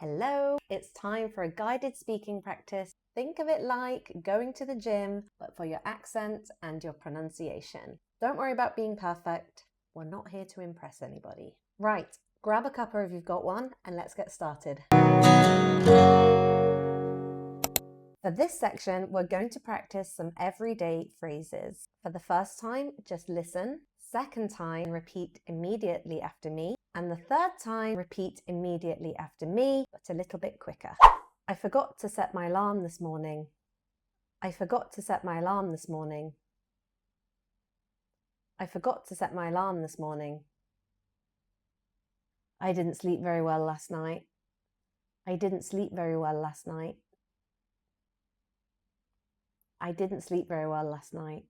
Hello, it's time for a guided speaking practice. Think of it like going to the gym, but for your accent and your pronunciation. Don't worry about being perfect. We're not here to impress anybody. Right, grab a cuppa if you've got one and let's get started. For this section, we're going to practice some everyday phrases. For the first time, just listen. Second time, repeat immediately after me. And the third time, repeat immediately after me, but a little bit quicker. I forgot to set my alarm this morning. I forgot to set my alarm this morning. I forgot to set my alarm this morning. I didn't sleep very well last night. I didn't sleep very well last night. I didn't sleep very well last night.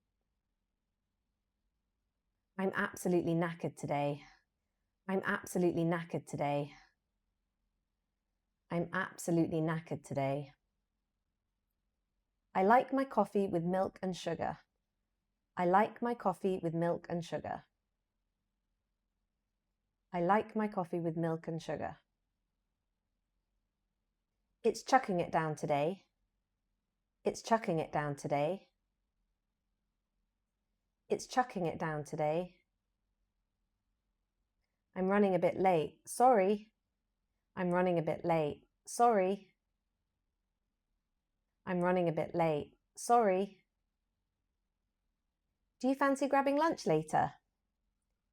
I'm absolutely knackered today. I'm absolutely knackered today. I'm absolutely knackered today. I like my coffee with milk and sugar. I like my coffee with milk and sugar. I like my coffee with milk and sugar. It's chucking it down today. It's chucking it down today. It's chucking it down today. I'm running a bit late. Sorry. I'm running a bit late. Sorry. I'm running a bit late. Sorry. Do you fancy grabbing lunch later?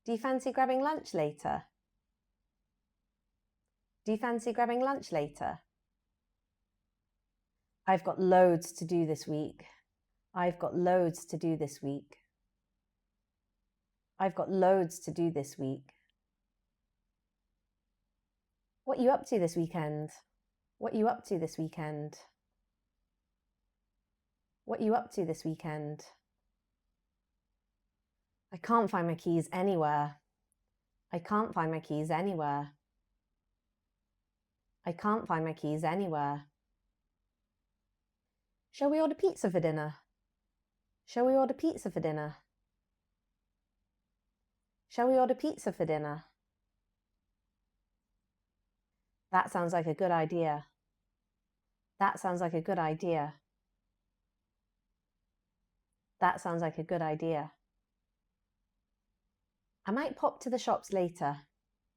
Do you fancy grabbing lunch later? Do you fancy grabbing lunch later? I've got loads to do this week. I've got loads to do this week. I've got loads to do this week. What are you up to this weekend? What are you up to this weekend? What are you up to this weekend? I can't find my keys anywhere. I can't find my keys anywhere. I can't find my keys anywhere. Shall we order pizza for dinner? Shall we order pizza for dinner? Shall we order pizza for dinner? That sounds like a good idea. That sounds like a good idea. That sounds like a good idea. I might pop to the shops later.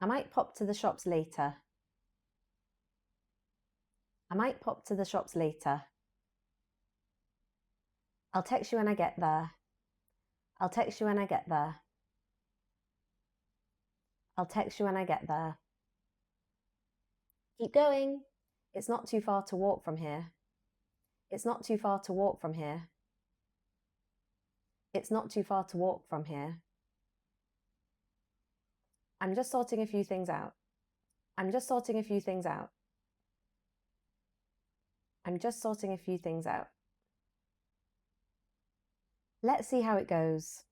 I might pop to the shops later. I might pop to the shops later. I'll text you when I get there. I'll text you when I get there. I'll text you when I get there. Keep going. It's not too far to walk from here. It's not too far to walk from here. It's not too far to walk from here. I'm just sorting a few things out. I'm just sorting a few things out. I'm just sorting a few things out. Let's see how it goes.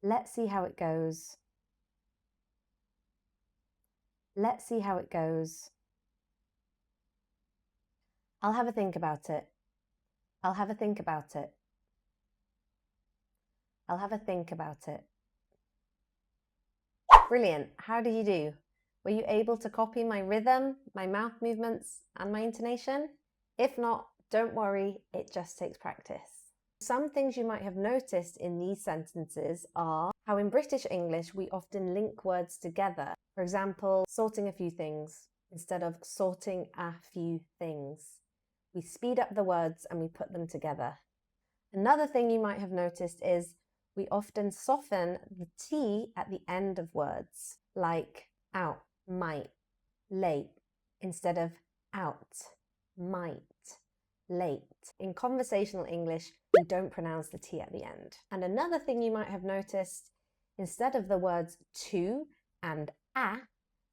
Let's see how it goes. Let's see how it goes. I'll have a think about it. I'll have a think about it. I'll have a think about it. Brilliant. How did you do? Were you able to copy my rhythm, my mouth movements, and my intonation? If not, don't worry, it just takes practice. Some things you might have noticed in these sentences are how in British English we often link words together. For example, sorting a few things instead of sorting a few things. We speed up the words and we put them together. Another thing you might have noticed is we often soften the T at the end of words, like out, might, late, instead of out, might, late. In conversational English, we don't pronounce the T at the end. And another thing you might have noticed, instead of the words to and a,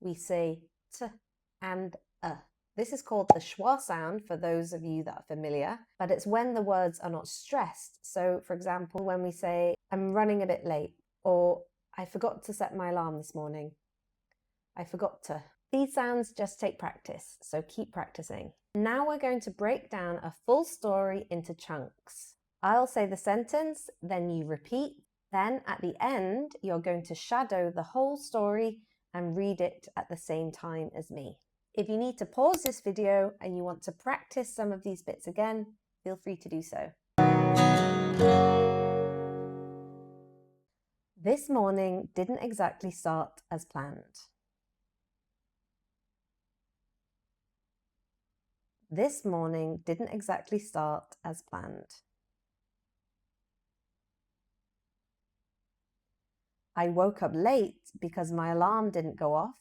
we say t and a. This is called the schwa sound for those of you that are familiar, but it's when the words are not stressed. So, for example, when we say, I'm running a bit late, or I forgot to set my alarm this morning. I forgot to. These sounds just take practice, so keep practicing. Now we're going to break down a full story into chunks. I'll say the sentence, then you repeat. Then at the end, you're going to shadow the whole story and read it at the same time as me. If you need to pause this video and you want to practice some of these bits again, feel free to do so. This morning didn't exactly start as planned. This morning didn't exactly start as planned. I woke up late because my alarm didn't go off.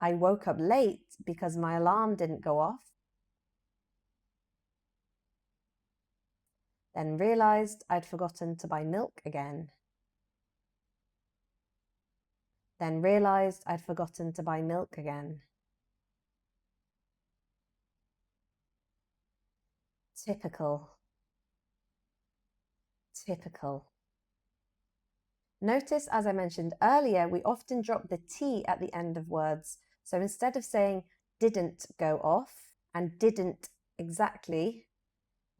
I woke up late because my alarm didn't go off. Then realised I'd forgotten to buy milk again. Then realised I'd forgotten to buy milk again. Typical. Typical. Notice, as I mentioned earlier, we often drop the T at the end of words. So instead of saying didn't go off and didn't exactly,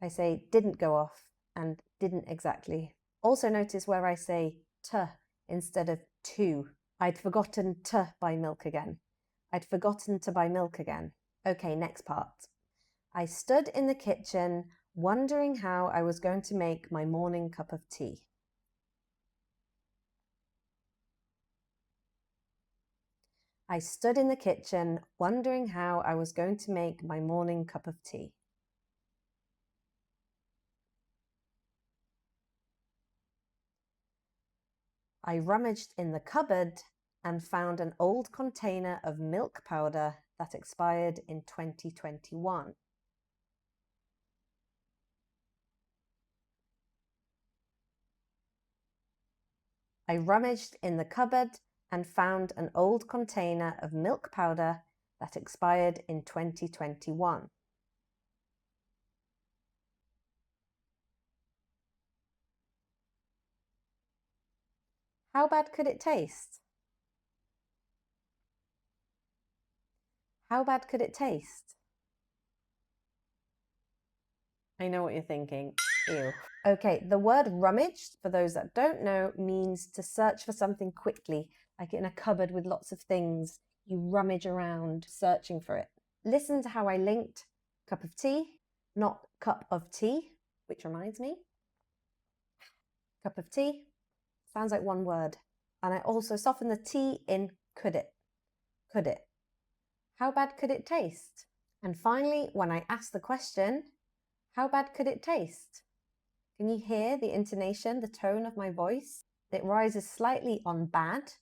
I say didn't go off and didn't exactly. Also notice where I say t instead of to. I'd forgotten to buy milk again. I'd forgotten to buy milk again. Okay, next part. I stood in the kitchen wondering how I was going to make my morning cup of tea. I stood in the kitchen wondering how I was going to make my morning cup of tea. I rummaged in the cupboard and found an old container of milk powder that expired in 2021. I rummaged in the cupboard and found an old container of milk powder that expired in 2021. How bad could it taste? How bad could it taste? I know what you're thinking. Ew. Okay, the word rummaged, for those that don't know, means to search for something quickly, like in a cupboard with lots of things. You rummage around searching for it. Listen to how I linked cup of tea, not cup of tea, which reminds me. Cup of tea sounds like one word. And I also soften the T in could it. Could it? How bad could it taste? And finally, when I ask the question, how bad could it taste? Can you hear the intonation, the tone of my voice? It rises slightly on bad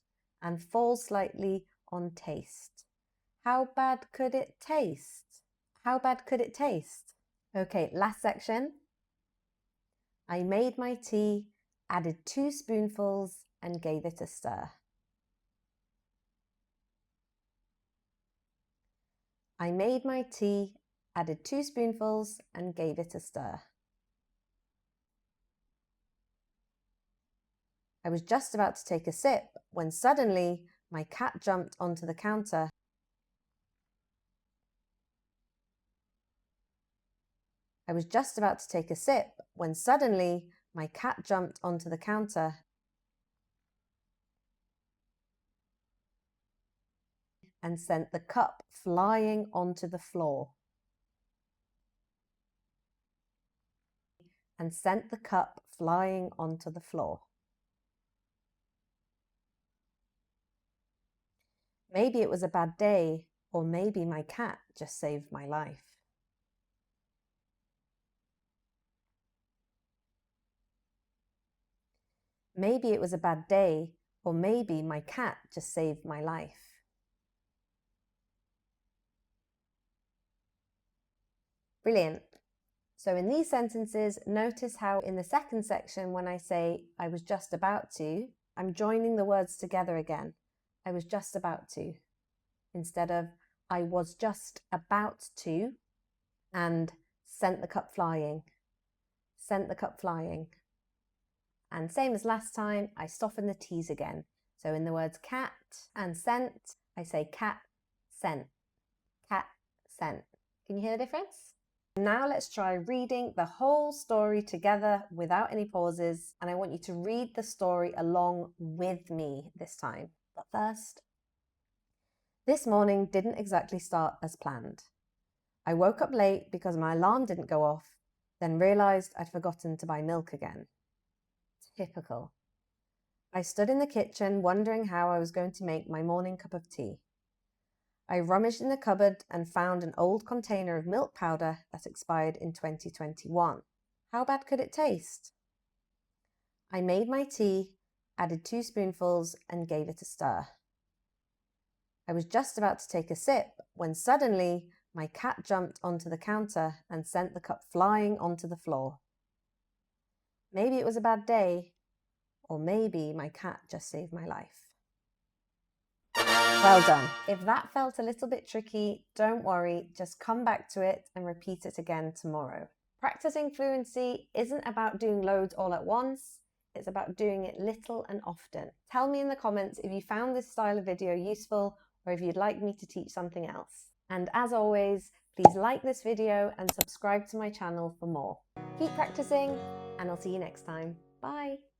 and falls slightly on taste. How bad could it taste? How bad could it taste? Okay, last section. I made my tea, added 2 spoonfuls and gave it a stir. I made my tea, added 2 spoonfuls and gave it a stir. I was just about to take a sip when suddenly my cat jumped onto the counter. I was just about to take a sip when suddenly my cat jumped onto the counter and sent the cup flying onto the floor. And sent the cup flying onto the floor. Maybe it was a bad day, or maybe my cat just saved my life. Maybe it was a bad day, or maybe my cat just saved my life. Brilliant. So in these sentences, notice how in the second section, when I say I was just about to, I'm joining the words together again. I was just about to, instead of I was just about to, and sent the cup flying. Sent the cup flying. And same as last time, I soften the T's again. So in the words cat and sent, I say cat, sent. Cat, sent. Can you hear the difference? Now let's try reading the whole story together without any pauses. And I want you to read the story along with me this time. But first, this morning didn't exactly start as planned. I woke up late because my alarm didn't go off, then realised I'd forgotten to buy milk again. Typical. I stood in the kitchen wondering how I was going to make my morning cup of tea. I rummaged in the cupboard and found an old container of milk powder that expired in 2021. How bad could it taste? I made my tea, added 2 spoonfuls, and gave it a stir. I was just about to take a sip when suddenly my cat jumped onto the counter and sent the cup flying onto the floor. Maybe it was a bad day, or maybe my cat just saved my life. Well done. If that felt a little bit tricky, don't worry, just come back to it and repeat it again tomorrow. Practicing fluency isn't about doing loads all at once, it's about doing it little and often. Tell me in the comments if you found this style of video useful or if you'd like me to teach something else. And as always, please like this video and subscribe to my channel for more. Keep practicing, and I'll see you next time. Bye!